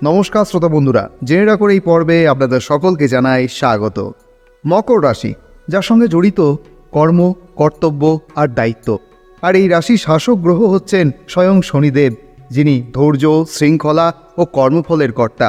নমস্কার শ্রোতা বন্ধুরা, জেনে রাখুন এই পর্বে আপনাদের সকলকে জানাই স্বাগত। মকর রাশি, যার সঙ্গে জড়িত কর্ম, কর্তব্য আর দায়িত্ব। আর এই রাশির শাসক গ্রহ হচ্ছেন স্বয়ং শনিদেব, যিনি ধৈর্য, শৃঙ্খলা ও কর্মফলের কর্তা।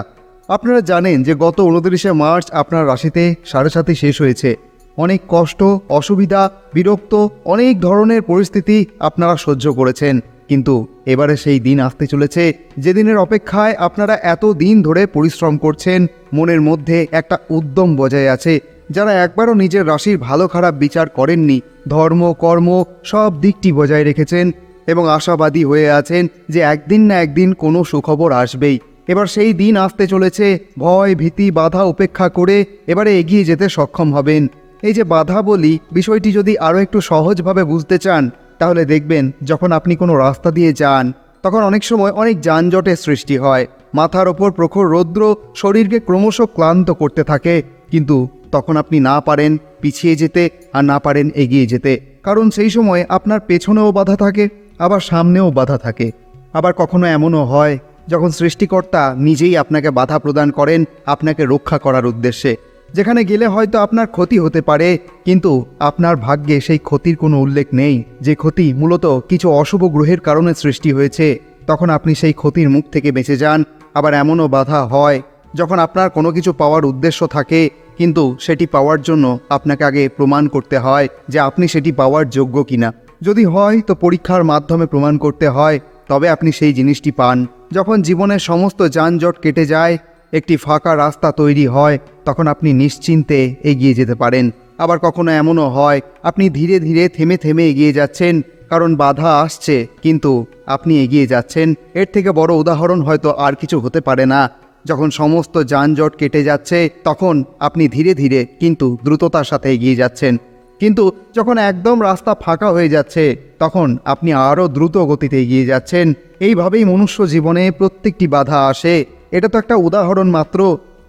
আপনারা জানেন যে গত 29শে মার্চ আপনার রাশিতে সাড়ে সাথে শেষ হয়েছে। অনেক কষ্ট, অসুবিধা, বিরক্ত, অনেক ধরনের পরিস্থিতি আপনারা সহ্য করেছেন, কিন্তু এবারে সেই দিন আসতে চলেছে যেদিনের অপেক্ষায় আপনারা এত দিন ধরে পরিশ্রম করছেন। মনের মধ্যে একটা উদ্যম বজায় আছে। যারা একবারও নিজের রাশির ভালো খারাপ বিচার করেননি, ধর্ম, কর্ম সব দিকটি বজায় রেখেছেন এবং আশাবাদী হয়ে আছেন যে একদিন না একদিন কোনো সুখবর আসবেই। এবার সেই দিন আসতে চলেছে। ভয়, ভীতি, বাধা উপেক্ষা করে এবারে এগিয়ে যেতে সক্ষম হবেন। এই যে বাধা বলি, বিষয়টি যদি আরও একটু সহজভাবে বুঝতে চান, তাহলে দেখবেন যখন আপনি কোনো রাস্তা দিয়ে যান তখন অনেক সময় অনেক যানজটের সৃষ্টি হয়। মাথার ওপর প্রখর রৌদ্র শরীরকে ক্রমশ ক্লান্ত করতে থাকে, কিন্তু তখন আপনি না পারেন পিছিয়ে যেতে আর না পারেন এগিয়ে যেতে, কারণ সেই সময় আপনার পেছনেও বাধা থাকে, আবার সামনেও বাধা থাকে। আবার কখনো এমনও হয় যখন সৃষ্টিকর্তা নিজেই আপনাকে বাধা প্রদান করেন আপনাকে রক্ষা করার উদ্দেশ্যে। যেখানে গেলে হয়তো আপনার ক্ষতি হতে পারে, কিন্তু আপনার ভাগ্যে সেই ক্ষতির কোনো উল্লেখ নেই, যে ক্ষতি মূলত কিছু অশুভ গ্রহের কারণে সৃষ্টি হয়েছে। তখন আপনি সেই ক্ষতির মুখ থেকে বেঁচে যান। আবার এমনও বাধা হয় যখন আপনার কোনো কিছু পাওয়ার উদ্দেশ্য থাকে, কিন্তু সেটি পাওয়ার জন্য আপনাকে আগে প্রমাণ করতে হয় যে আপনি সেটি পাওয়ার যোগ্য কিনা। যদি হয় তো পরীক্ষার মাধ্যমে প্রমাণ করতে হয়, তবে আপনি সেই জিনিসটি পান। যখন জীবনের সমস্ত যানজট কেটে যায়, একটি ফাঁকা রাস্তা তৈরি হয়, তখন আপনি নিশ্চিন্তে এগিয়ে যেতে পারেন। আবার কখনো এমনও হয় আপনি ধীরে ধীরে থেমে থেমে এগিয়ে যাচ্ছেন, কারণ বাধা আসছে কিন্তু আপনি এগিয়ে যাচ্ছেন। এর থেকে বড় উদাহরণ হয়তো আর কিছু হতে পারে না। যখন সমস্ত যানজট কেটে যাচ্ছে, তখন আপনি ধীরে ধীরে কিন্তু দ্রুততার সাথে এগিয়ে যাচ্ছেন। কিন্তু যখন একদম রাস্তা ফাঁকা হয়ে যাচ্ছে, তখন আপনি আরও দ্রুত গতিতে এগিয়ে যাচ্ছেন। এইভাবেই মনুষ্য জীবনে প্রত্যেকটি বাধা আসে। এটা তো একটা উদাহরণ মাত্র,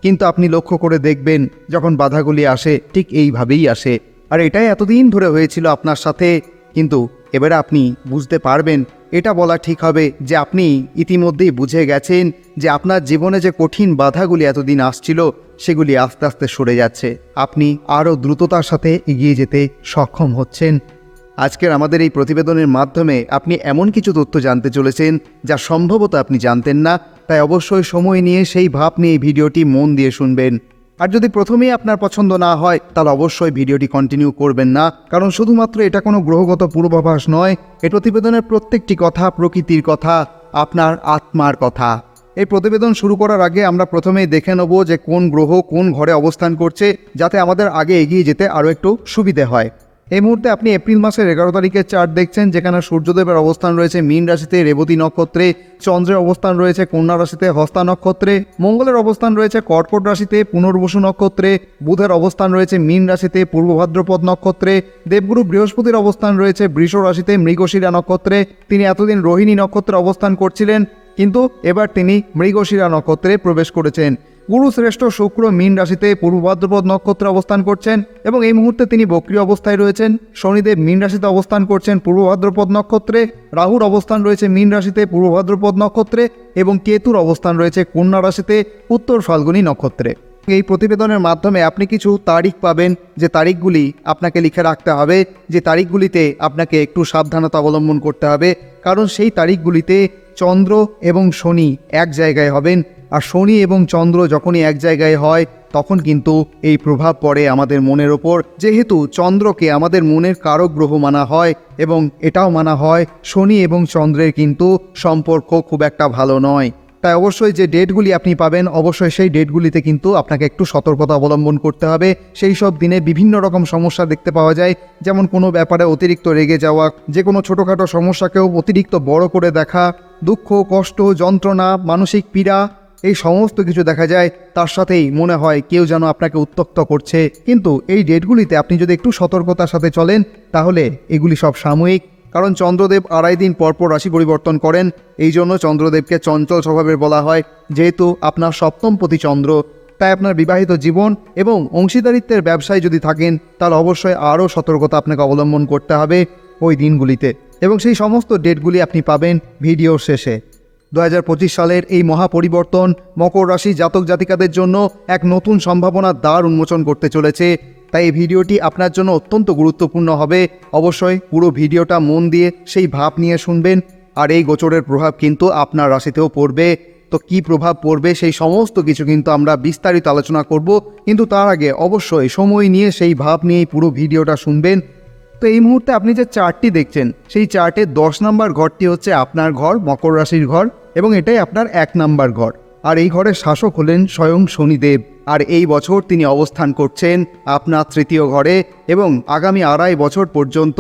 কিন্তু আপনি লক্ষ্য করে দেখবেন যখন বাধাগুলি আসে ঠিক এইভাবেই আসে। আর এটাই এতদিন ধরে হয়েছিল আপনার সাথে, কিন্তু এবারে আপনি বুঝতে পারবেন। এটা বলা ঠিক হবে যে আপনি ইতিমধ্যেই বুঝে গেছেন যে আপনার জীবনে যে কঠিন বাধাগুলি এতদিন আসছিল, সেগুলি আস্তে আস্তে সরে যাচ্ছে। আপনি আরও দ্রুততার সাথে এগিয়ে যেতে সক্ষম হচ্ছেন। আজকের আমাদের এই প্রতিবেদনের মাধ্যমে আপনি এমন কিছু তথ্য জানতে চলেছেন যা সম্ভবত আপনি জানতেন না। তাই অবশ্যই সময় নিয়ে সেই ভাব নিয়ে এই ভিডিওটি মন দিয়ে শুনবেন। আর যদি প্রথমেই আপনার পছন্দ না হয়, তাহলে অবশ্যই ভিডিওটি কন্টিনিউ করবেন না, কারণ শুধুমাত্র এটা কোনো গ্রহগত পূর্বাভাস নয়। এই প্রতিবেদনের প্রত্যেকটি কথা প্রকৃতির কথা, আপনার আত্মার কথা। এই প্রতিবেদন শুরু করার আগে আমরা প্রথমেই দেখে নেব যে কোন গ্রহ কোন ঘরে অবস্থান করছে, যাতে আমাদের আগে এগিয়ে যেতে আরও একটু সুবিধে হয়। এই মুহূর্তে আপনি এপ্রিল মাসের 11 তারিখের চার্ট দেখছেন, যেখানে সূর্যদেবের অবস্থান রয়েছে মীন রাশিতে রেবতী নক্ষত্রে, চন্দ্রের অবস্থান রয়েছে কন্যা রাশিতে হস্তা নক্ষত্রে, মঙ্গলের অবস্থান রয়েছে কর্কট রাশিতে পুনর্বসু নক্ষত্রে, বুধের অবস্থান রয়েছে মীন রাশিতে পূর্ব ভাদ্রপদ নক্ষত্রে, দেবগুরু বৃহস্পতির অবস্থান রয়েছে বৃষ রাশিতে মৃগশিরা নক্ষত্রে। তিনি এতদিন রোহিণী নক্ষত্রে অবস্থান করছিলেন, কিন্তু এবার তিনি মৃগশিরা নক্ষত্রে প্রবেশ করেছেন। গুরু শ্রেষ্ঠ শুক্র মীন রাশিতে পূর্ব ভাদ্রপদ নক্ষত্রে অবস্থান করছেন এবং এই মুহূর্তে তিনি বক্রী অবস্থায় রয়েছেন। শনিদেব মীন রাশিতে অবস্থান করছেন পূর্ব ভাদ্রপদ নক্ষত্রে, রাহুর অবস্থান রয়েছে মীন রাশিতে পূর্ব ভাদ্রপদ নক্ষত্রে এবং কেতুর অবস্থান রয়েছে কন্যা রাশিতে উত্তর ফাল্গুনী নক্ষত্রে। এই প্রতিবেদনের মাধ্যমে আপনি কিছু তারিখ পাবেন, যে তারিখগুলি আপনাকে লিখে রাখতে হবে, যে তারিখগুলিতে আপনাকে একটু সাবধানতা অবলম্বন করতে হবে, কারণ সেই তারিখগুলিতে চন্দ্র এবং শনি এক জায়গায় হবেন। আর শনি এবং চন্দ্র যখনই এক জায়গায় হয়, তখন কিন্তু এই প্রভাব পড়ে আমাদের মনের ওপর। যেহেতু চন্দ্রকে আমাদের মনের কারক গ্রহ মানা হয় এবং এটাও মানা হয় শনি এবং চন্দ্রের কিন্তু সম্পর্ক খুব একটা ভালো নয়। তাই অবশ্যই যে ডেটগুলি আপনি পাবেন, অবশ্যই সেই ডেটগুলিতে কিন্তু আপনাকে একটু সতর্কতা অবলম্বন করতে হবে। সেই সব দিনে বিভিন্ন রকম সমস্যা দেখতে পাওয়া যায়, যেমন কোনো ব্যাপারে অতিরিক্ত রেগে যাওয়া, যে কোনো ছোটোখাটো সমস্যাকেও অতিরিক্ত বড় করে দেখা, দুঃখ, কষ্ট, যন্ত্রণা, মানসিক পীড়া, এই সমস্ত কিছু দেখা যায়। তার সাথেই মনে হয় কেউ যেন আপনাকে উত্ত্যক্ত করছে। কিন্তু এই ডেটগুলিতে আপনি যদি একটু সতর্কতার সাথে চলেন, তাহলে এগুলি সব সাময়িক। কারণ চন্দ্রদেব 2.5 দিন পরপর রাশি পরিবর্তন করেন, এই জন্য চন্দ্রদেবকে চঞ্চল স্বভাবের বলা হয়। যেহেতু আপনার সপ্তমপতি চন্দ্র, তাই আপনার বিবাহিত জীবন এবং অংশীদারিত্বের ব্যবসায় যদি থাকেন, তাহলে অবশ্যই আরও সতর্কতা আপনাকে অবলম্বন করতে হবে ওই দিনগুলিতে। এবং সেই সমস্ত ডেটগুলি আপনি পাবেন ভিডিওর শেষে। 2025 সালের এই মহাপরিবর্তন মকর রাশি জাতক জাতিকাদের জন্য এক নতুন সম্ভাবনার দ্বার উন্মোচন করতে চলেছে। তাই এই ভিডিওটি আপনার জন্য অত্যন্ত গুরুত্বপূর্ণ হবে। অবশ্যই পুরো ভিডিওটা মন দিয়ে সেই ভাব নিয়ে শুনবেন। আর এই গোচরের প্রভাব কিন্তু আপনার রাশিতেও পড়বে। তো কী প্রভাব পড়বে সেই সমস্ত কিছু কিন্তু আমরা বিস্তারিত আলোচনা করব, কিন্তু তার আগে অবশ্যই সময় নিয়ে সেই ভাব নিয়েই পুরো ভিডিওটা শুনবেন। তো এই মুহূর্তে আপনি যে চার্টটি দেখছেন সেই চার্টের 10 নম্বর ঘরটি হচ্ছে আপনার ঘর, মকর রাশির ঘর, এবং এটাই আপনার 1 নম্বর ঘর। আর এই ঘরের শাসক হলেন স্বয়ং শনিদেব। আর এই বছর তিনি অবস্থান করছেন আপনার তৃতীয় ঘরে, এবং আগামী 2.5 বছর পর্যন্ত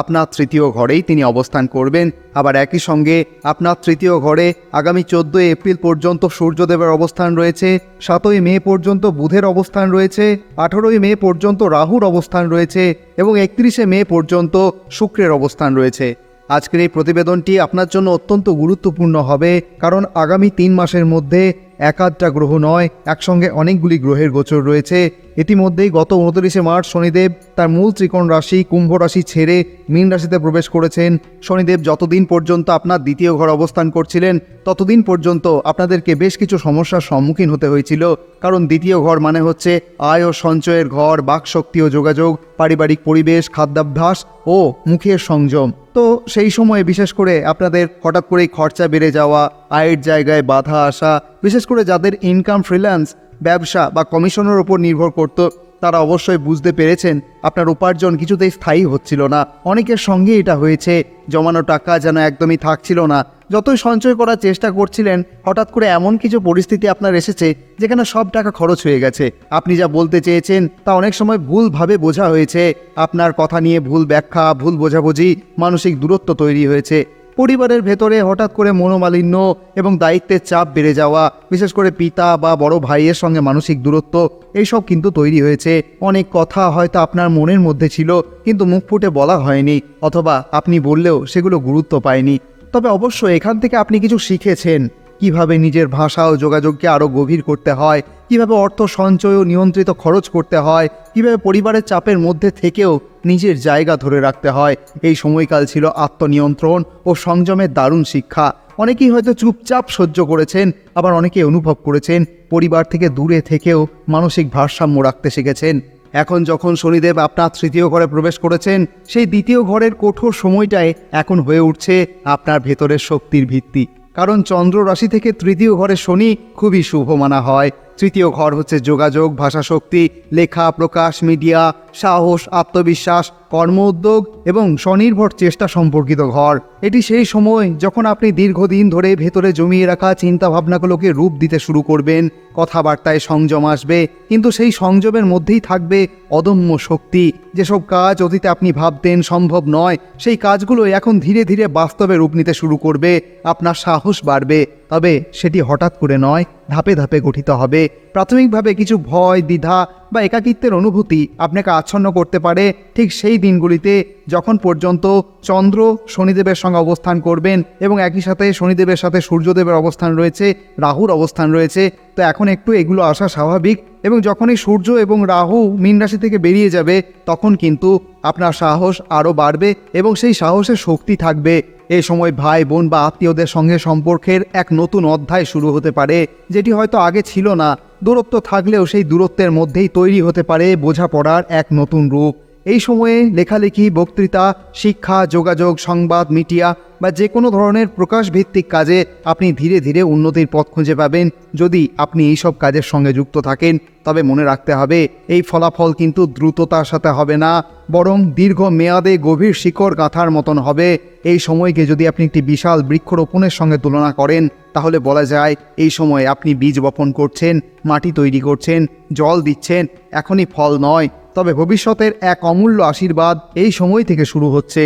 আপনার তৃতীয় ঘরেই তিনি অবস্থান করবেন। আবার একই সঙ্গে আপনার তৃতীয় ঘরে আগামী 14 এপ্রিল পর্যন্ত সূর্যদেবের অবস্থান রয়েছে, 7ই মে পর্যন্ত বুধের অবস্থান রয়েছে, 18ই মে পর্যন্ত রাহুর অবস্থান রয়েছে, এবং 31শে মে পর্যন্ত শুক্রের অবস্থান রয়েছে। আজকের এই প্রতিবেদনটি আপনার জন্য অত্যন্ত গুরুত্বপূর্ণ হবে, কারণ আগামী 3 মাসের মধ্যে একাধটা গ্রহ নয়, একসঙ্গে অনেকগুলি গ্রহের গোচর রয়েছে। ইতিমধ্যেই গত 29শে মার্চ শনিদেব তার মূল ত্রিকোণ রাশি কুম্ভ রাশি ছেড়ে মীন রাশিতে প্রবেশ করেছেন। শনিদেব যতদিন পর্যন্ত আপনার দ্বিতীয় ঘর অবস্থান করছিলেন ততদিন পর্যন্ত আপনাদেরকে বেশ কিছু সমস্যার সম্মুখীন হতে হয়েছিল, কারণ দ্বিতীয় ঘর মানে হচ্ছে আয় ও সঞ্চয়ের ঘর, বাকশক্তি ও যোগাযোগ, পারিবারিক পরিবেশ, খাদ্যাভ্যাস ও মুখের সংযম। তো সেই সময়ে বিশেষ করে আপনাদের হঠাৎ করেই খরচা বেড়ে যাওয়া, আয়ের জায়গায় বাধা আসা, বিশেষ করে যাদের ইনকাম ফ্রিল্যান্স, ব্যবসা বা কমিশনের ওপর নির্ভর করত, তারা অবশ্যই বুঝতে পেরেছেন আপনার উপার্জন কিছুতেই স্থায়ী হচ্ছিল না। অনেকের সঙ্গে এটা হয়েছে, জমানো টাকা যেন একদমই থাকছিল না। যতই সঞ্চয় করার চেষ্টা করছিলেন, হঠাৎ করে এমন কিছু পরিস্থিতি আপনার এসেছে যেখানে সব টাকা খরচ হয়ে গেছে। আপনি যা বলতে চেয়েছেন তা অনেক সময় ভুলভাবে বোঝা হয়েছে, আপনার কথা নিয়ে ভুল ব্যাখ্যা, ভুল বোঝাবুঝি, মানসিক দূরত্ব তৈরি হয়েছে। পরিবারের ভেতরে হঠাৎ করে মনোমালিন্য এবং দায়িত্বের চাপ বেড়ে যাওয়া, বিশেষ করে পিতা বা বড় ভাইয়ের সঙ্গে মানসিক দূরত্ব, এইসব কিন্তু তৈরি হয়েছে। অনেক কথা হয়তো আপনার মনের মধ্যে ছিল কিন্তু মুখ ফুটে বলা হয়নি, অথবা আপনি বললেও সেগুলো গুরুত্ব পায়নি। তবে অবশ্যই এখান থেকে আপনি কিছু শিখেছেন, কিভাবে নিজের ভাষা ও যোগাযোগকে আরও গভীর করতে হয়, কিভাবে অর্থ সঞ্চয় ও নিয়ন্ত্রিত খরচ করতে হয়, কিভাবে পরিবারের চাপের মধ্যে থেকেও নিজের জায়গা ধরে রাখতে হয়। এই সময়কাল ছিল আত্মনিয়ন্ত্রণ ও সংযমের দারুণ শিক্ষা। অনেকেই হয়তো চুপচাপ সহ্য করেছেন, আবার অনেকে অনুভব করেছেন পরিবার থেকে দূরে থেকেও মানসিক ভারসাম্য রাখতে শিখেছেন। এখন যখন শনিদেব আপনার তৃতীয় ঘরে প্রবেশ করেছেন, সেই দ্বিতীয় ঘরের কঠোর সময়টায় এখন হয়ে উঠছে আপনার ভেতরের শক্তির ভিত্তি। কারণ চন্দ্র রাশি থেকে তৃতীয় ঘরে শনি খুবই শুভ মানা হয়। তৃতীয় ঘর হচ্ছে যোগাযোগ, ভাষাশক্তি, লেখা, প্রকাশ, মিডিয়া, সাহস, আত্মবিশ্বাস, কর্ম উদ্যোগ এবং স্বনির্ভর চেষ্টা সম্পর্কিত ঘর। এটি সেই সময় যখন আপনি দীর্ঘদিন ধরে ভেতরে জমিয়ে রাখা চিন্তাভাবনাগুলোকে রূপ দিতে শুরু করবেন। কথাবার্তায় সংযম আসবে, কিন্তু সেই সংযমের মধ্যেই থাকবে অদম্য শক্তি। যেসব কাজ অতীতে আপনি ভাবতেন সম্ভব নয়, সেই কাজগুলো এখন ধীরে ধীরে বাস্তবে রূপ নিতে শুরু করবে। আপনার সাহস বাড়বে, তবে সেটি হঠাৎ করে নয়, ধাপে ধাপে গঠিত হবে। প্রাথমিকভাবে কিছু ভয়, দ্বিধা বা একাকিত্বের অনুভূতি আপনাকে আচ্ছন্ন করতে পারে ঠিক সেই দিনগুলিতে যখন পর্যন্ত চন্দ্র শনিদেবের সঙ্গে অবস্থান করবেন, এবং একই সাথে শনিদেবের সাথে সূর্যদেবের অবস্থান রয়েছে, রাহুর অবস্থান রয়েছে। তো এখন একটু এগুলো আসা স্বাভাবিক, এবং যখনই সূর্য এবং রাহু মীন রাশি থেকে বেরিয়ে যাবে তখন কিন্তু আপনার সাহস আরও বাড়বে এবং সেই সাহসের শক্তি থাকবে। এই সময় ভাই বোন বা আত্মীয়দের সঙ্গে সম্পর্কের এক নতুন অধ্যায় শুরু হতে পারে, যেটি হয়তো আগে ছিল না। দূরত্ব থাকলেও সেই দূরত্বের মধ্যেই তৈরি হতে পারে বোঝাপড়ার এক নতুন রূপ। এই সময়ে লেখালেখি, বক্তৃতা, শিক্ষা, যোগাযোগ, সংবাদ, মিডিয়া বা যে কোনো ধরনের প্রকাশভিত্তিক কাজে আপনি ধীরে ধীরে উন্নতির পথ খুঁজে পাবেন। যদি আপনি এইসব কাজের সঙ্গে যুক্ত থাকেন, তবে মনে রাখতে হবে এই ফলাফল কিন্তু দ্রুততার সাথে হবে না, বরং দীর্ঘ মেয়াদে গভীর শিকড় গাঁথার মতন হবে। এই সময়কে যদি আপনি একটি বিশাল বৃক্ষরোপণের সঙ্গে তুলনা করেন, তাহলে বলা যায় এই সময় আপনি বীজ বপন করছেন, মাটি তৈরি করছেন, জল দিচ্ছেন। এখনই ফল নয়, তবে ভবিষ্যতের এক অমূল্য আশীর্বাদ এই সময় থেকে শুরু হচ্ছে।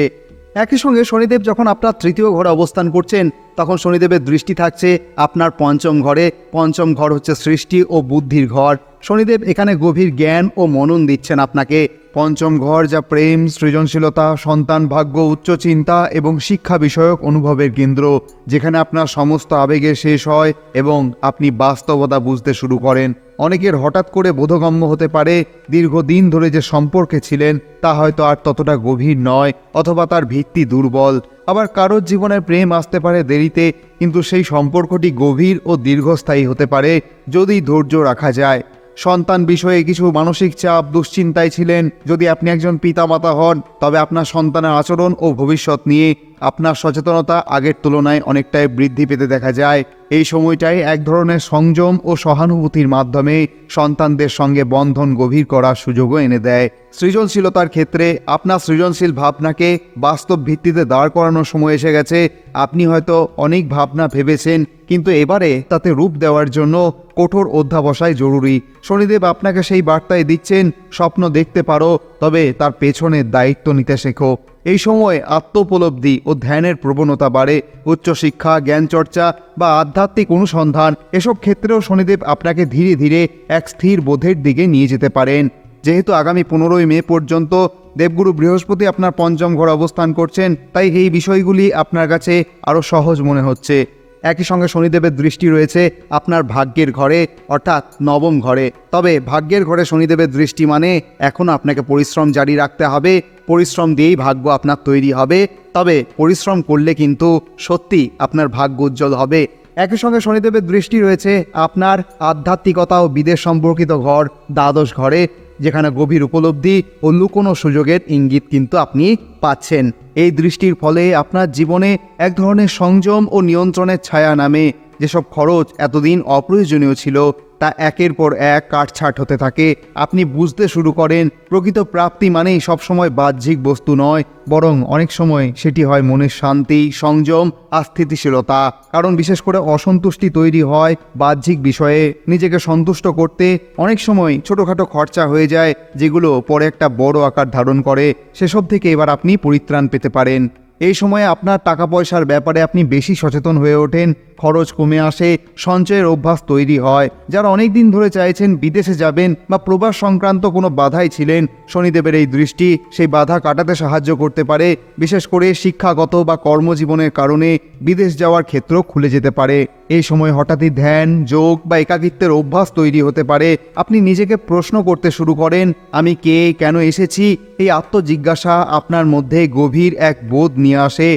একই সঙ্গে শনিদেব যখন আপনার তৃতীয় ঘরে অবস্থান করছেন, তখন শনিদেবের দৃষ্টি থাকছে আপনার পঞ্চম ঘরে। পঞ্চম ঘর হচ্ছে সৃষ্টি ও বুদ্ধির ঘর। শনিদেব এখানে গভীর জ্ঞান ও মনন দিচ্ছেন আপনাকে। পঞ্চম ঘর যা প্রেম, সৃজনশীলতা, সন্তান ভাগ্য, উচ্চ চিন্তা এবং শিক্ষা বিষয়ক অনুভবের কেন্দ্র, যেখানে আপনার সমস্ত আবেগের শেষ হয় এবং আপনি বাস্তবতা বুঝতে শুরু করেন। অনেকের হঠাৎ করে বোধগম্য হতে পারে দীর্ঘদিন ধরে যে সম্পর্কে ছিলেন তা হয়তো আর ততটা গভীর নয়, অথবা তার ভিত্তি দুর্বল। আবার কারোর জীবনে প্রেম আসতে পারে দেরিতে, কিন্তু সেই সম্পর্কটি গভীর ও দীর্ঘস্থায়ী হতে পারে যদি ধৈর্য রাখা যায়। সন্তান বিষয়ে কিছু মানসিক চাপ, দুশ্চিন্তায় ছিলেন। যদি আপনি একজন পিতামাতা হন, তবে আপনার সন্তানের আচরণ ও ভবিষ্যৎ নিয়ে আপনার সচেতনতা আগের তুলনায় অনেকটাই বৃদ্ধি পেতে দেখা যায়। এই সময়টায় এক ধরনের সংযম ও সহানুভূতির মাধ্যমে সন্তানদের সঙ্গে বন্ধন গভীর করার সুযোগও এনে দেয়। সৃজনশীলতার ক্ষেত্রে আপনার সৃজনশীল ভাবনাকে বাস্তব ভিত্তিতে দাঁড় করানোর সময় এসে গেছে। আপনি হয়তো অনেক ভাবনা ভেবেছেন, কিন্তু এবারে তাতে রূপ দেওয়ার জন্য কঠোর অধ্যাবসায় জরুরি। শনিদেব আপনাকে সেই বার্তায় দিচ্ছেন, স্বপ্ন দেখতে পারো, তবে তার পেছনের দায়িত্ব নিতে শেখো। এই সময় আত্মোপলব্ধি ও ধ্যানের প্রবণতা বাড়ে। উচ্চশিক্ষা, জ্ঞান চর্চা বা আধ্যাত্মিক অনুসন্ধান, এসব ক্ষেত্রেও শনিদেব আপনাকে ধীরে ধীরে এক স্থির বোধের দিকে নিয়ে যেতে পারেন। যেহেতু আগামী 15ই মে পর্যন্ত দেবগুরু বৃহস্পতি আপনার পঞ্চম ঘরে অবস্থান করছেন, তাই এই বিষয়গুলি আপনার কাছে আরও সহজ মনে হচ্ছে। একই সঙ্গে শনিদেবের দৃষ্টি রয়েছে আপনার ভাগ্যের ঘরে, অর্থাৎ নবম ঘরে। তবে ভাগ্যের ঘরে শনিদেবের দৃষ্টি মানে এখনও আপনাকে পরিশ্রম জারি রাখতে হবে। পরিশ্রম দিয়েই ভাগ্য আপনার তৈরি হবে, তবে পরিশ্রম করলে কিন্তু সত্যি আপনার ভাগ্য উজ্জ্বল হবে। একই সঙ্গে শনিদেবের দৃষ্টি রয়েছে আপনার আধ্যাত্মিকতা ও বিদেশ সম্পর্কিত ঘর, দ্বাদশ ঘরে, যেখানে গভীর উপলব্ধি ও লুকোনো সুযোগের ইঙ্গিত কিন্তু আপনি পাচ্ছেন। এই দৃষ্টির ফলে আপনার জীবনে এক ধরনের সংযম ও নিয়ন্ত্রণের ছায়া নামে। যেসব খরচ এতদিন অপ্রয়োজনীয় ছিল, তা একের পর এক কাটছাঁট হতে থাকে। আপনি বুঝতে শুরু করেন প্রকৃত প্রাপ্তি মানেই সবসময় বাহ্যিক বস্তু নয়, বরং অনেক সময় সেটি হয় মনের শান্তি, সংযম আর স্থিতিশীলতা। কারণ বিশেষ করে অসন্তুষ্টি তৈরি হয় বাহ্যিক বিষয়ে। নিজেকে সন্তুষ্ট করতে অনেক সময় ছোটোখাটো খরচা হয়ে যায়, যেগুলো পরে একটা বড় আকার ধারণ করে। সেসব থেকে এবার আপনি পরিত্রাণ পেতে পারেন। এই সময়ে আপনার টাকা পয়সার ব্যাপারে আপনি বেশি সচেতন হয়ে ওঠেন, খরচ কমে আসে, সঞ্চয়ের অভ্যাস তৈরি হয়। যারা অনেক দিন ধরে চাইছেন বিদেশে যাবেন বা প্রবাস সংক্রান্ত কোনো বাধাই ছিলেন, শনিদেবের এই দৃষ্টি সেই বাধা কাটাতে সাহায্য করতে পারে। বিশেষ করে শিক্ষাগত বা কর্মজীবনের কারণে বিদেশ যাওয়ার ক্ষেত্র খুলে যেতে পারে। এই সময় হঠাৎই ধ্যান, যোগ বা একাকিত্বের অভ্যাস তৈরি হতে পারে। আপনি নিজেকে প্রশ্ন করতে শুরু করেন, আমি কে, কেন এসেছি? এই আত্মজিজ্ঞাসা আপনার মধ্যে গভীর এক বোধ নিয়ে আসে,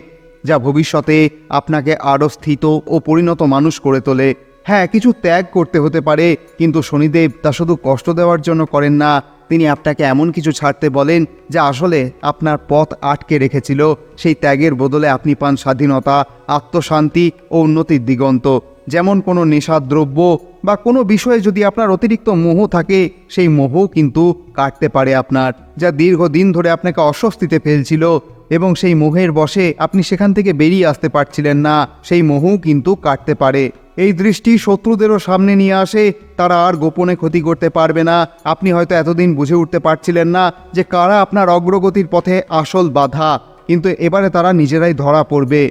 যা ভবিষ্যতে আপনাকে আরও স্থিত ও পরিণত মানুষ করে তোলে। হ্যাঁ, কিছু ত্যাগ করতে হতে পারে, কিন্তু শনিদেব তা শুধু কষ্ট দেওয়ার জন্য করেন না। তিনি আপনাকে এমন কিছু ছাড়তে বলেন যা আসলে আপনার পথ আটকে রেখেছিল। সেই ত্যাগের বদলে আপনি পান স্বাধীনতা, আত্মশান্তি ও উন্নতির দিগন্ত। যেমন কোনো নেশাদ্রব্য বা কোনো বিষয়ে যদি আপনার অতিরিক্ত মোহ থাকে, সেই মোহও কিন্তু কাটতে পারে আপনার, যা দীর্ঘদিন ধরে আপনাকে অস্বস্তিতে ফেলছিল। এবং সেই মোহের বশে আপনি সেখান থেকে বেরিয়ে আসতে পারছিলেন না, সেই মোহও কিন্তু কাটতে পারে। এই দৃষ্টি শত্রুদেরও সামনে নিয়ে আসে। তারা আর গোপনে ক্ষতি করতে পারবে না। আপনি হয়তো এতদিন বুঝে উঠতে পারছিলেন না যে কারা আপনার অগ্রগতির পথে আসল বাধা, কিন্তু এবারে তারা নিজেরাই ধরা পড়বে।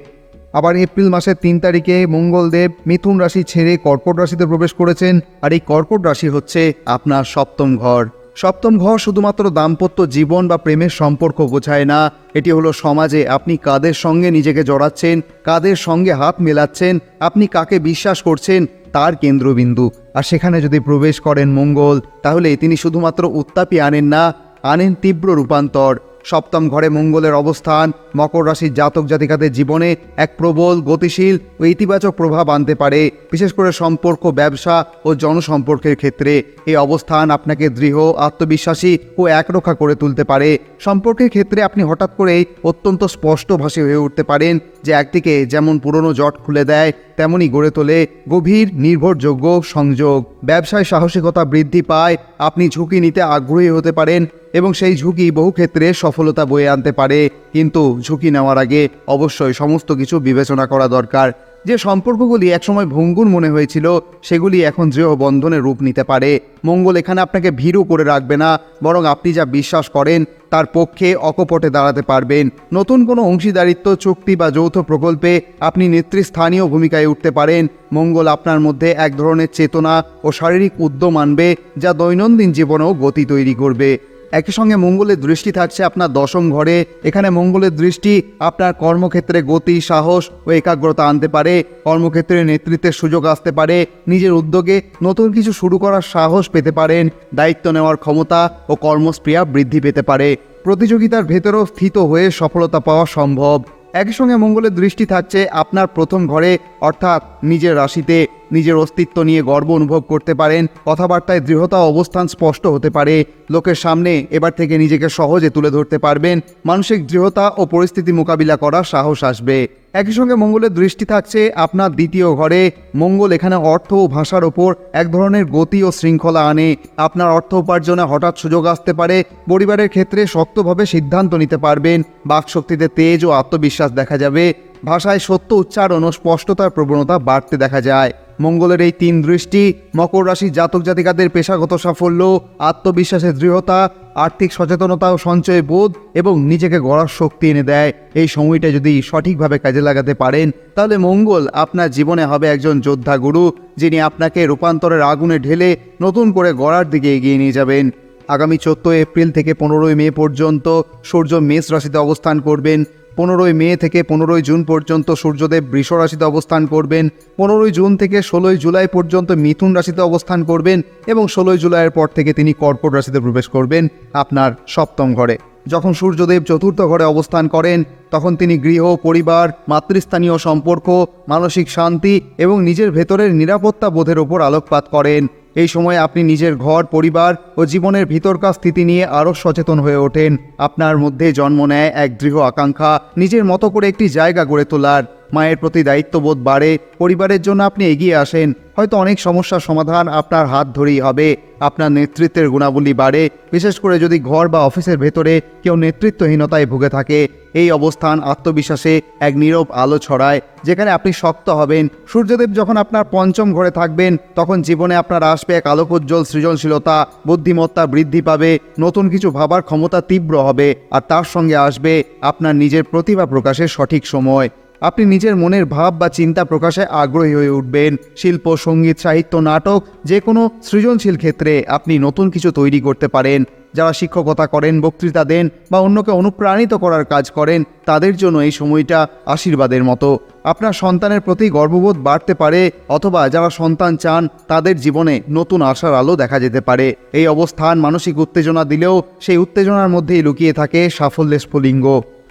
আবার এপ্রিল মাসের 3 তারিখে মঙ্গলদেব মিথুন রাশি ছেড়ে কর্কট রাশিতে প্রবেশ করেছেন। আর এই কর্কট রাশি হচ্ছে আপনার সপ্তম ঘর। সপ্তম ঘর শুধুমাত্র দাম্পত্য জীবন বা প্রেমের সম্পর্ক বোঝায় না। এটি হলো সমাজে আপনি কাদের সঙ্গে নিজেকে জড়াচ্ছেন, কাদের সঙ্গে হাত মেলাচ্ছেন, আপনি কাকে বিশ্বাস করছেন, তার কেন্দ্রবিন্দু। আর সেখানে যদি প্রবেশ করেন মঙ্গল, তাহলে তিনি শুধুমাত্র উত্তাপই আনেন না, আনেন তীব্র রূপান্তর। সপ্তম ঘরে মঙ্গলের অবস্থান মকর রাশির জাতক জাতিকাদের জীবনে এক প্রবল, গতিশীল ও ইতিবাচক প্রভাব আনতে পারে, বিশেষ করে সম্পর্ক, ব্যবসা ও জনসম্পর্কের ক্ষেত্রে। এই অবস্থান আপনাকে দৃঢ়, আত্মবিশ্বাসী ও একরক্ষা করে তুলতে পারে। সম্পর্কের ক্ষেত্রে আপনি হঠাৎ করেই অত্যন্ত স্পষ্টভাষী হয়ে উঠতে পারেন, যে একদিকে যেমন পুরনো জট খুলে দেয়, তেমনই গড়ে তোলে গভীর, নির্ভরযোগ্য সংযোগ। ব্যবসায় সাহসিকতা বৃদ্ধি পায়, আপনি ঝুঁকি নিতে আগ্রহী হতে পারেন এবং সেই ঝুঁকি বহু ক্ষেত্রে সফলতা বয়ে আনতে পারে। কিন্তু ঝুঁকি নেওয়ার আগে অবশ্যই সমস্ত কিছু বিবেচনা করা দরকার। যে সম্পর্কগুলি একসময় ভঙ্গুর মনে হয়েছিল, সেগুলি এখন দৃঢ় বন্ধনে রূপ নিতে পারে। মঙ্গল এখানে আপনাকে ভীরু করে রাখবে না, বরং আপনি যা বিশ্বাস করেন তার পক্ষে অকপটে দাঁড়াতে পারবেন। নতুন কোনো অংশীদারিত্ব, চুক্তি বা যৌথ প্রকল্পে আপনি নেতৃস্থানীয় ভূমিকায় উঠতে পারেন। মঙ্গল আপনার মধ্যে এক ধরনের চেতনা ও শারীরিক উদ্যম আনবে, যা দৈনন্দিন জীবনেও গতি তৈরি করবে। একই সঙ্গে মঙ্গলের দৃষ্টি থাকছে আপনার দশম ঘরে। এখানে মঙ্গলের দৃষ্টি আপনার কর্মক্ষেত্রে গতি, সাহস ও একাগ্রতা আনতে পারে। কর্মক্ষেত্রে নেতৃত্বের সুযোগ আসতে পারে। নিজের উদ্যোগে নতুন কিছু শুরু করার সাহস পেতে পারেন। দায়িত্ব নেওয়ার ক্ষমতা ও কর্মস্পৃহা বৃদ্ধি পেতে পারে। প্রতিযোগিতার ভেতরেও স্থিত হয়ে সফলতা পাওয়া সম্ভব। একই সঙ্গে মঙ্গলের দৃষ্টি থাকছে আপনার প্রথম ঘরে, অর্থাৎ নিজের রাশিতে। নিজের অস্তিত্ব নিয়ে গর্ব অনুভব করতে পারেন, কথাবার্তায় দৃঢ়তা অবস্থান স্পষ্ট হতে পারে, লোকের সামনে এবার থেকে নিজেকে সহজে তুলে ধরতে পারবেন, মানসিক দৃঢ়তা ও পরিস্থিতি মোকাবিলা করার সাহস আসবে। একই সঙ্গে মঙ্গলের দৃষ্টি থাকছে আপনার দ্বিতীয় ঘরে। মঙ্গল এখানে অর্থ ও ভাষার ওপর এক ধরনের গতি ও শৃঙ্খলা আনে। আপনার অর্থ উপার্জনে হঠাৎ সুযোগ আসতে পারে, পরিবারের ক্ষেত্রে শক্তভাবে সিদ্ধান্ত নিতে পারবেন, বাকশক্তিতে তেজ ও আত্মবিশ্বাস দেখা যাবে, ভাষায় সত্য উচ্চারণ ও স্পষ্টতার প্রবণতা বাড়তে দেখা যায়। মঙ্গলের এই 3 দৃষ্টি মকর রাশির জাতক জাতিকাদের পেশাগত সাফল্য, আত্মবিশ্বাসের দৃঢ়তা, আর্থিক সচেতনতা ও সঞ্চয় বোধ এবং নিজেকে গড়ার শক্তি এনে দেয়। এই সময়টা যদি সঠিকভাবে কাজে লাগাতে পারেন, তাহলে মঙ্গল আপনার জীবনে হবে একজন যোদ্ধা গুরু, যিনি আপনাকে রূপান্তরের আগুনে ঢেলে নতুন করে গড়ার দিকে এগিয়ে নিয়ে যাবেন। আগামী 14 এপ্রিল থেকে 15 মে পর্যন্ত সূর্য মেষ রাশিতে অবস্থান করবেন। 15 মে থেকে 15 জুন পর্যন্ত সূর্যদেব বৃষ রাশিতে অবস্থান করবেন। 15 জুন থেকে 16 জুলাই পর্যন্ত মিথুন রাশিতে অবস্থান করবেন এবং 16 জুলাইয়ের পর থেকে তিনি কর্কট রাশিতে প্রবেশ করবেন আপনার সপ্তম ঘরে। যখন সূর্যদেব চতুর্থ ঘরে অবস্থান করেন, তখন তিনি গৃহ, পরিবার, মাতৃস্থানীয় সম্পর্ক, মানসিক শান্তি এবং নিজের ভেতরের নিরাপত্তা বোধের ওপর আলোকপাত করেন। এই সময় আপনি নিজের ঘর, পরিবার ও জীবনের ভিতরকার স্থিতি নিয়ে আরও সচেতন হয়ে ওঠেন। আপনার মধ্যে জন্ম নেয় এক দৃঢ় আকাঙ্ক্ষা, নিজের মতো করে একটি জায়গা গড়ে তোলার। মায়ের প্রতি দায়িত্ববোধ বাড়ে, পরিবারের জন্য আপনি এগিয়ে আসেন। হয়তো অনেক সমস্যার সমাধান আপনার হাত ধরেই হবে। আপনার নেতৃত্বের গুণাবলী বাড়ে, বিশেষ করে যদি ঘর বা অফিসের ভেতরে কেউ নেতৃত্বহীনতায় ভুগে থাকে। এই অবস্থান আত্মবিশ্বাসে এক নীরব আলো ছড়ায়, যেখানে আপনি শক্ত হবেন। সূর্যদেব যখন আপনার পঞ্চম ঘরে থাকবেন, তখন জীবনে আপনার আসবে এক আলোকোজ্জ্বল সৃজনশীলতা, বুদ্ধিমত্তা বৃদ্ধি পাবে, নতুন কিছু ভাবার ক্ষমতা তীব্র হবে, আর তার সঙ্গে আসবে আপনার নিজের প্রতিভা প্রকাশের সঠিক সময়। আপনি নিজের মনের ভাব বা চিন্তা প্রকাশে আগ্রহী হয়ে উঠবেন। শিল্প, সঙ্গীত, সাহিত্য, নাটক, যে কোনো সৃজনশীল ক্ষেত্রে আপনি নতুন কিছু তৈরি করতে পারেন। যারা শিক্ষকতা করেন, বক্তৃতা দেন বা অন্যকে অনুপ্রাণিত করার কাজ করেন, তাদের জন্য এই সময়টা আশীর্বাদের মতো। আপনার সন্তানের প্রতি গর্ববোধ বাড়তে পারে, অথবা যারা সন্তান চান তাদের জীবনে নতুন আশার আলো দেখা যেতে পারে। এই অবস্থান মানসিক উত্তেজনা দিলেও সেই উত্তেজনার মধ্যেই লুকিয়ে থাকে সাফল্যের স্ফুলিঙ্গ।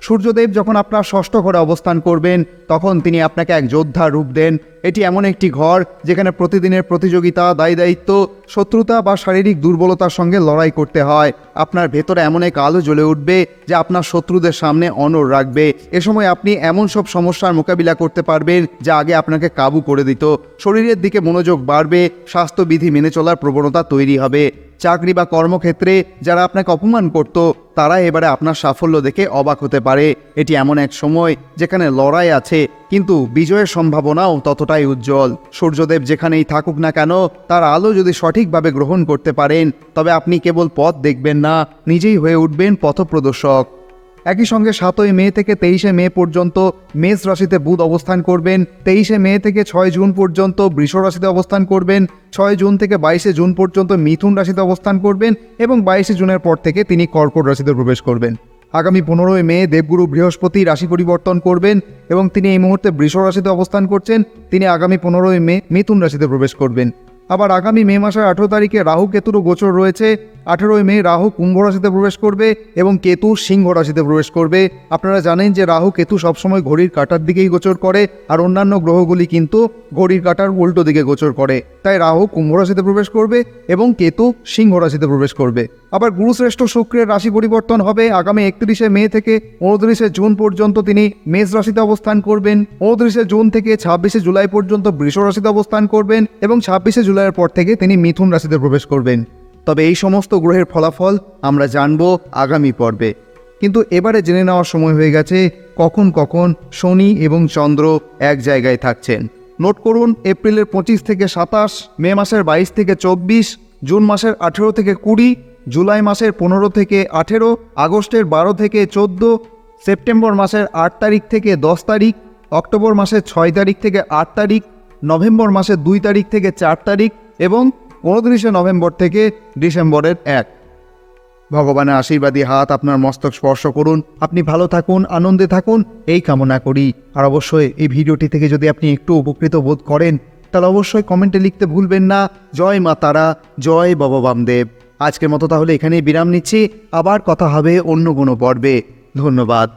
সূর্যদেব যখন আপনার ষষ্ঠ ঘরে অবস্থান করবেন, তখন তিনি আপনাকে এক যোদ্ধার রূপ দেন। এটি এমন একটি ঘর যেখানে প্রতিদিনের প্রতিযোগিতা, দায়িত্ব, শত্রুতা বা শারীরিক দুর্বলতার সঙ্গে লড়াই করতে হয়। আপনার ভেতরে এমন এক আলো জ্বলে উঠবে যা আপনার শত্রুদের সামনে অনড় রাখবে। এ সময় আপনি এমন সব সমস্যার মোকাবিলা করতে পারবেন যা আগে আপনাকে কাবু করে দিত। শরীরের দিকে মনোযোগ বাড়বে, স্বাস্থ্যবিধি মেনে চলার প্রবণতা তৈরি হবে। চাকরি বা কর্মক্ষেত্রে যারা আপনাকে অপমান করত, তারা এবারে আপনার সাফল্য দেখে অবাক হতে পারে। এটি এমন এক সময় যেখানে লড়াই আছে, কিন্তু বিজয়ের সম্ভাবনাও ততটাই উজ্জ্বল। সূর্যদেব যেখানেই থাকুক না কেন, তার আলো যদি সঠিকভাবে গ্রহণ করতে পারেন, তবে আপনি কেবল পথ দেখবেন না, নিজেই হয়ে উঠবেন পথপ্রদর্শক। একই সঙ্গে 7 মে থেকে 23 মে পর্যন্ত মেষ রাশিতে বুধ অবস্থান করবেন। 23 মে থেকে 6 জুন পর্যন্ত বৃষ রাশিতে অবস্থান করবেন। 6 জুন থেকে 22 জুন পর্যন্ত মিথুন রাশিতে অবস্থান করবেন এবং 22 জুনের পর থেকে তিনি কর্কট রাশিতে প্রবেশ করবেন। আগামী 15 মে দেবগুরু বৃহস্পতি রাশি পরিবর্তন করবেন এবং তিনি এই মুহূর্তে বৃষ রাশিতে অবস্থান করছেন। তিনি আগামী 15 মে মিথুন রাশিতে প্রবেশ করবেন। আবার আগামী মে মাসের 18 তারিখে রাহু কেতুরও গোচর রয়েছে। 18 মে রাহু কুম্ভ রাশিতে প্রবেশ করবে এবং কেতু সিংহ রাশিতে প্রবেশ করবে। আপনারা জানেন যে রাহু কেতু সবসময় ঘড়ির কাঁটার দিকেই গোচর করে, আর অন্যান্য গ্রহগুলি কিন্তু ঘড়ির কাঁটার উল্টো দিকে গোচর করে। তাই রাহু কুম্ভ রাশিতে প্রবেশ করবে এবং কেতু সিংহ রাশিতে প্রবেশ করবে। আবার গুরুশ্রেষ্ঠ শুক্রের রাশি পরিবর্তন হবে। আগামী 31 মে থেকে 29 জুন পর্যন্ত তিনি মেষ রাশিতে অবস্থান করবেন। 29 জুন থেকে 26 জুলাই পর্যন্ত বৃষ রাশিতে অবস্থান করবেন এবং 26 জুলাইয়ের পর থেকে তিনি মিথুন রাশিতে প্রবেশ করবেন। তবে এই সমস্ত গ্রহের ফলাফল আমরা জানব আগামী পর্বে। কিন্তু এবারে জেনে নেওয়ার সময় হয়ে গেছে কখন কখন শনি এবং চন্দ্র এক জায়গায় থাকছেন। নোট করুন, এপ্রিলের 25 থেকে 27, মে মাসের 22 থেকে 24, জুন মাসের 18 থেকে 20, জুলাই মাসের 15 থেকে 18, আগস্টের 12 থেকে 14, সেপ্টেম্বর মাসের 8 তারিখ থেকে 10 তারিখ, অক্টোবর মাসের 6 তারিখ থেকে 8 তারিখ, নভেম্বর মাসের 2 তারিখ থেকে 4 তারিখ এবং 29 নভেম্বর থেকে ডিসেম্বরের 1। ভগবানের আশীর্বাদী হাত আপনার মস্তক স্পর্শ করুন। আপনি ভালো থাকুন, আনন্দে থাকুন, এই কামনা করি। আর অবশ্যই এই ভিডিওটি থেকে যদি আপনি একটু উপকৃত বোধ করেন, তাহলে অবশ্যই কমেন্টে লিখতে ভুলবেন না, জয় মা তারা, জয় বাবা বামদেব। আজকের মতো তাহলে এখানেই বিরাম নিচ্ছি। আবার কথা হবে অন্য কোনো পর্বে। ধন্যবাদ।